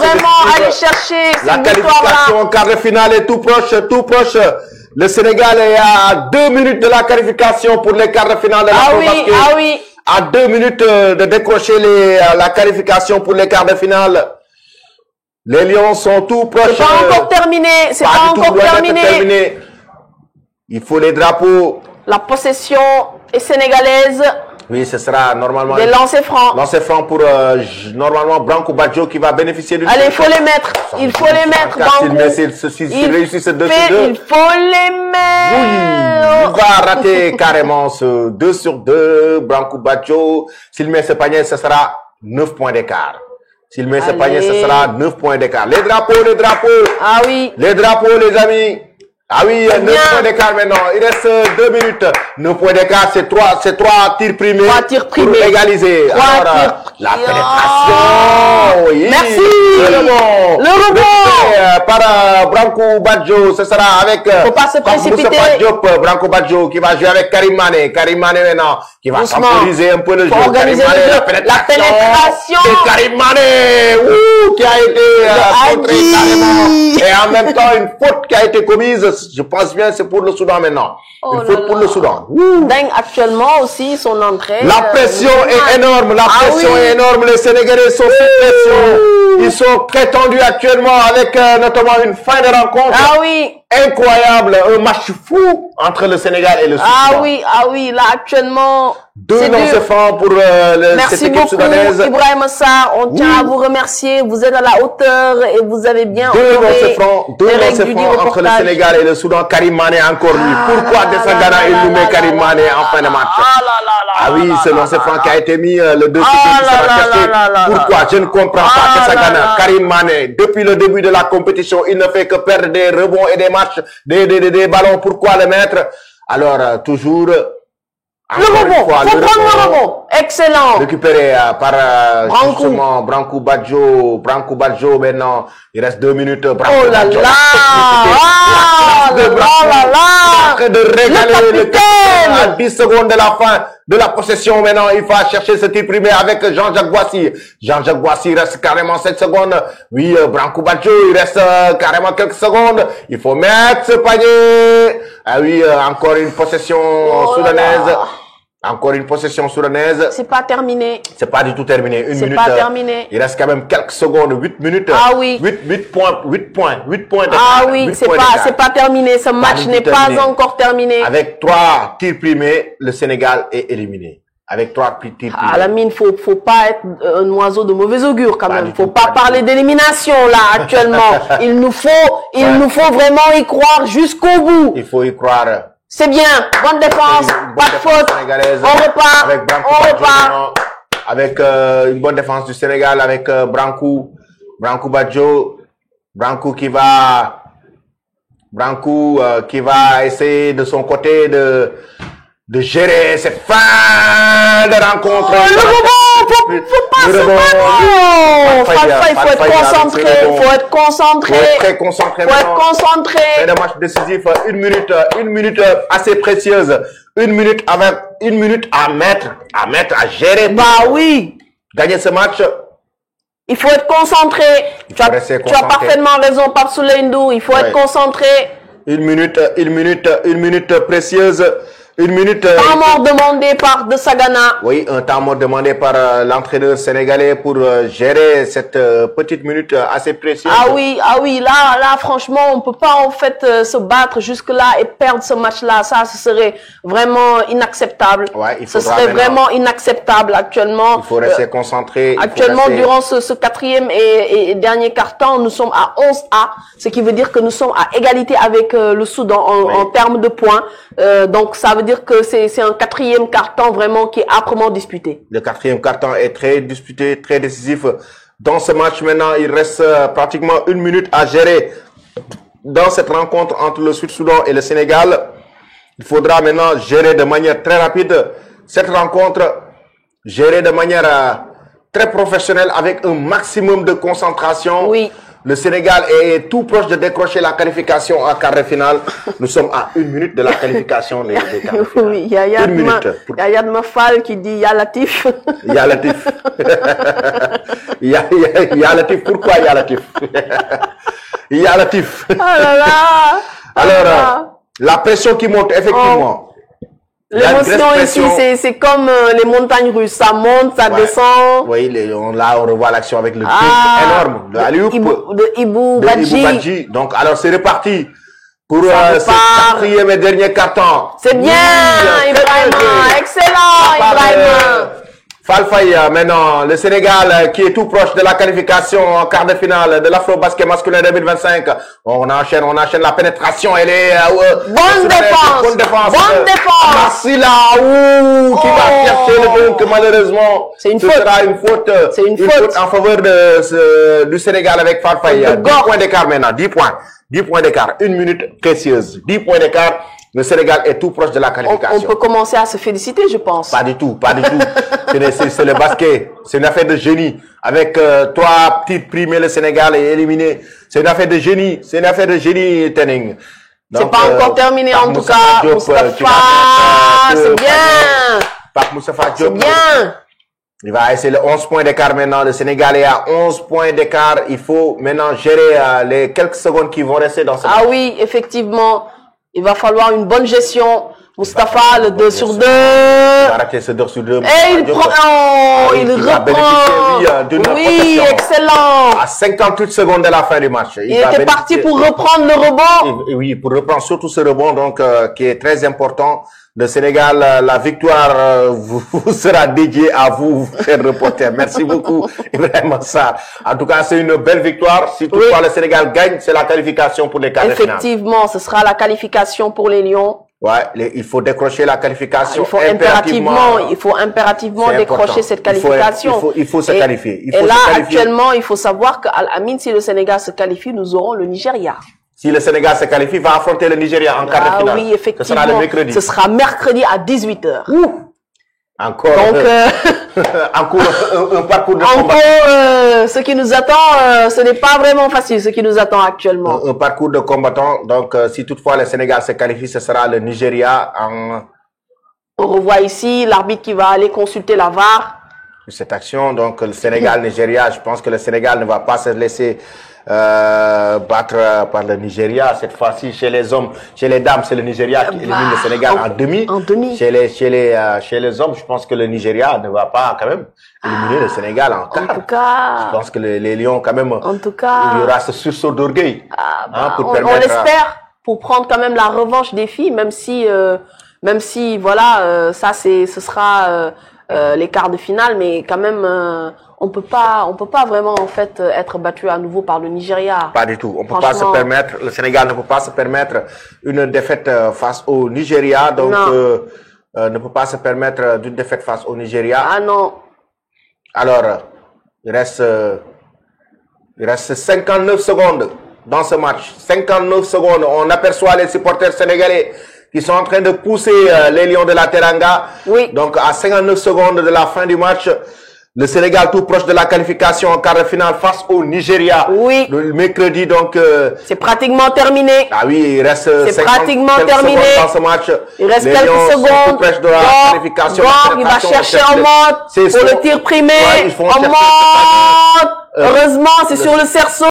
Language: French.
vraiment aller chercher la qualification en quart de finale est tout proche, tout proche. Le Sénégal est à 2 minutes de la qualification pour les quarts de finale de la oui. À 2 minutes de décrocher la qualification pour les quarts de finale. Les Lions sont tout proches. C'est pas encore terminé. C'est pas encore terminé. Il faut les drapeaux. La possession est sénégalaise. Oui, ce sera normalement des lancers francs. Lancers francs pour normalement Branco Badjo qui va bénéficier du. Allez, il faut les mettre. Il faut les mettre. S'il réussit ce 2 sur 2. Il faut les mettre. Oui, il va rater carrément ce 2 sur 2. Branco Badjo. S'il met ce panier, ce sera 9 points d'écart. S'il met ce panier, ce sera 9 points d'écart. Les drapeaux. Ah oui. Les drapeaux, les amis. Ah oui, 9 points d'écart maintenant. Il reste 2 minutes. 9 points d'écart, c'est 3 tirs primés. 3 tirs primés. Pour égaliser. Alors, la pénétration. Oui. Merci. Le rebond. Par Branco Badjo. Ce sera avec. Faut pas se précipiter. Branco Badjo qui va jouer avec Karim Mané. Karim Mané maintenant. Qui va temporiser un peu le jeu. Organiser la pénétration. Et Karim Mané. Qui a été contré carrément. Et en même temps, une faute qui a été commise. Je pense bien c'est pour le Soudan maintenant. Une faute pour le Soudan. Dingue actuellement aussi son entrée. La pression est énorme. La pression est énorme. Les Sénégalais sont sous pression. Ils sont très tendus actuellement avec notamment une fin de rencontre. Ah oui. Incroyable. Un match fou entre le Sénégal et le Soudan. Ah oui. Là actuellement. 2 lancers francs pour cette équipe soudanaise. Merci beaucoup Ibrahima Sarr. On tient à vous remercier. Vous êtes à la hauteur et vous avez bien honoré 2 lancers francs entre le Sénégal et le Soudan. Karim Mané encore lui. Pourquoi Desagana il nous met Karim Mané en fin de match? Ah oui, ce lancer franc qui a été mis le 2 sur 2 qui sera caché. Pourquoi? Je ne comprends pas. Desagana, Karim Mané, depuis le début de la compétition, il ne fait que perdre des rebonds et des matchs, des ballons. Pourquoi le mettre? Alors, toujours... Le rebond. Excellent. Récupéré par justement Branco Badjo. Branco Badjo maintenant. Il reste 2 minutes. Oh là là. De régaler le capitaine. À 10 secondes de la fin de la possession maintenant. Il va chercher ce tir primé avec Jean-Jacques Boissy. Jean-Jacques Boissy, il reste carrément 7 secondes. Oui, Branco Badjo, il reste carrément quelques secondes. Il faut mettre ce panier. Ah oui, encore une possession soudanaise. Encore une possession soudanaise. C'est pas terminé. C'est pas du tout terminé. Une minute. C'est pas terminé. Il reste quand même quelques secondes. 8 minutes. Ah oui. 8 points. Ah oui, c'est pas terminé. Ce match n'est pas encore terminé. Avec 3 tirs primés, le Sénégal est éliminé. Avec 3 tirs primés. Ah, Lamine, faut pas être un oiseau de mauvais augure quand même. Faut pas parler d'élimination là actuellement. Il nous faut vraiment y croire jusqu'au bout. Il faut y croire. C'est bien, bonne défense, pas de faute, on repart, avec une bonne défense du Sénégal, avec Branco Badjo, Branco qui va essayer de son côté de gérer cette fin de rencontre. Le rebond, faut pas se battre. Il faut être concentré, faut être concentré. C'est un match décisif, une minute assez précieuse, une minute à mettre, à gérer. Bah oui. Gagner ce match. Il faut être concentré. Tu as parfaitement raison, Pape Souleymane. Il faut être concentré. Une minute précieuse. Une minute. Temps mort demandé par De Sagana. Oui, un temps mort demandé par l'entraîneur sénégalais pour gérer cette petite minute assez précieuse. Ah oui, là, franchement, on peut pas en fait se battre jusque là et perdre ce match-là. Ça, ce serait vraiment inacceptable. Ouais, ce serait vraiment inacceptable actuellement. Il faut rester concentré. Actuellement, durant ce quatrième et dernier quart-temps, nous sommes à 11-A, ce qui veut dire que nous sommes à égalité avec le Soudan en termes de points. Donc, ça veut dire que c'est un quatrième quart-temps vraiment qui est âprement disputé. Le quatrième quart-temps est très disputé, très décisif. Dans ce match maintenant, il reste pratiquement une minute à gérer dans cette rencontre entre le Sud-Soudan et le Sénégal. Il faudra maintenant gérer de manière très rapide cette rencontre, gérer de manière très professionnelle avec un maximum de concentration. Oui. Le Sénégal est tout proche de décrocher la qualification en quart de finale. Nous sommes à 1 minute de la qualification des quarts de finale. Oui, il y a Yad Mafal qui dit Ya Latif. Ya Latif. Il y a le tif. Pourquoi il y a le tif? Il y a le tif. Oh là là. Alors, la pression qui monte, effectivement. L'émotion ici, c'est comme les montagnes russes. Ça monte, ça descend. Oui, là, on revoit l'action avec le tic énorme de Alioup. De Ibou Badji. Donc, alors, c'est reparti pour ce quatrième et dernier carton. C'est bien, Ibrahima. Excellent, Ibrahima. Fall Faye, maintenant, le Sénégal qui est tout proche de la qualification en quart de finale de l'Afro-Basket masculin 2025. On enchaîne la pénétration. Elle est bonne défense. Bonne défense. Massila qui va chercher le dunk, malheureusement. C'est une faute. Ce sera une faute. C'est une faute en faveur du Sénégal avec Fall Faye. 10 points d'écart maintenant. 10 points. 10 points d'écart. Une minute précieuse. 10 points d'écart. Le Sénégal est tout proche de la qualification. On peut commencer à se féliciter, je pense. Pas du tout, pas du tout. C'est le basket. C'est une affaire de génie. Avec 3 petites primées, le Sénégal est éliminé. C'est une affaire de génie. C'est une affaire de génie, Tening. C'est pas encore terminé, en tout cas. Moustapha, c'est bien. Par Moustapha Diop. C'est bien. Il va essayer le 11 points d'écart maintenant. Le Sénégal est à 11 points d'écart. Il faut maintenant gérer les quelques secondes qui vont rester dans ce match. Ah oui, effectivement. Il va falloir une bonne gestion. Moustapha, le 2 sur 2. Il va rater ce 2 sur 2. Et il prend, il reprend. Oui, excellent. À 58 secondes de la fin du match. Il était parti pour reprendre le rebond. Oui, pour reprendre surtout ce rebond, donc, qui est très important. Le Sénégal, la victoire vous sera dédiée à vous, chers reporters. Merci beaucoup, Ibrahima Sarr. En tout cas, c'est une belle victoire. Si toutefois le Sénégal gagne, c'est la qualification pour les quarts de finale. Effectivement, ce sera la qualification pour les Lions. Ouais, il faut décrocher la qualification. Il faut impérativement décrocher cette qualification. Il faut se qualifier. Et là, actuellement, il faut savoir qu'Al Amin, si le Sénégal se qualifie, nous aurons le Nigeria. Si le Sénégal se qualifie, va affronter le Nigeria en quart de finale. Oui, effectivement. Ce sera le mercredi. Ce sera mercredi à 18h. Encore. Donc, un parcours de combat. Encore, ce qui nous attend, ce n'est pas vraiment facile, ce qui nous attend actuellement. Un parcours de combattant. Donc, si toutefois le Sénégal se qualifie, ce sera le Nigeria en... On revoit ici l'arbitre qui va aller consulter la VAR. Cette action, donc, le Sénégal-Nigeria, je pense que le Sénégal ne va pas se laisser battre par le Nigeria. Cette fois-ci, chez les hommes, chez les dames, c'est le Nigeria qui élimine le Sénégal en demi. En demi. Chez les hommes, je pense que le Nigeria ne va pas quand même éliminer le Sénégal en quart. En tout cas. Je pense que les Lions, quand même, en tout cas, il y aura ce sursaut d'orgueil. On l'espère pour prendre quand même la revanche des filles, même si voilà, ça ce sera les quarts de finale, mais quand même, on peut pas vraiment en fait être battu à nouveau par le Nigeria. Pas du tout. On peut pas se permettre. Le Sénégal ne peut pas se permettre une défaite face au Nigeria, donc ne peut pas se permettre d'une défaite face au Nigeria. Ah non. Alors, il reste 59 secondes dans ce match. 59 secondes. On aperçoit les supporters sénégalais qui sont en train de pousser les Lions de la Teranga. Oui. Donc, à 59 secondes de la fin du match, le Sénégal tout proche de la qualification en quart de finale face au Nigeria. Oui. Le mercredi, donc... c'est pratiquement terminé. Ah oui, il reste 50 pratiquement terminé dans ce match. Il reste les quelques Lions secondes. Sont tout proches de la qualification. Il va chercher en mode pour le tir primé. En mode. Heureusement, c'est sur le cerceau.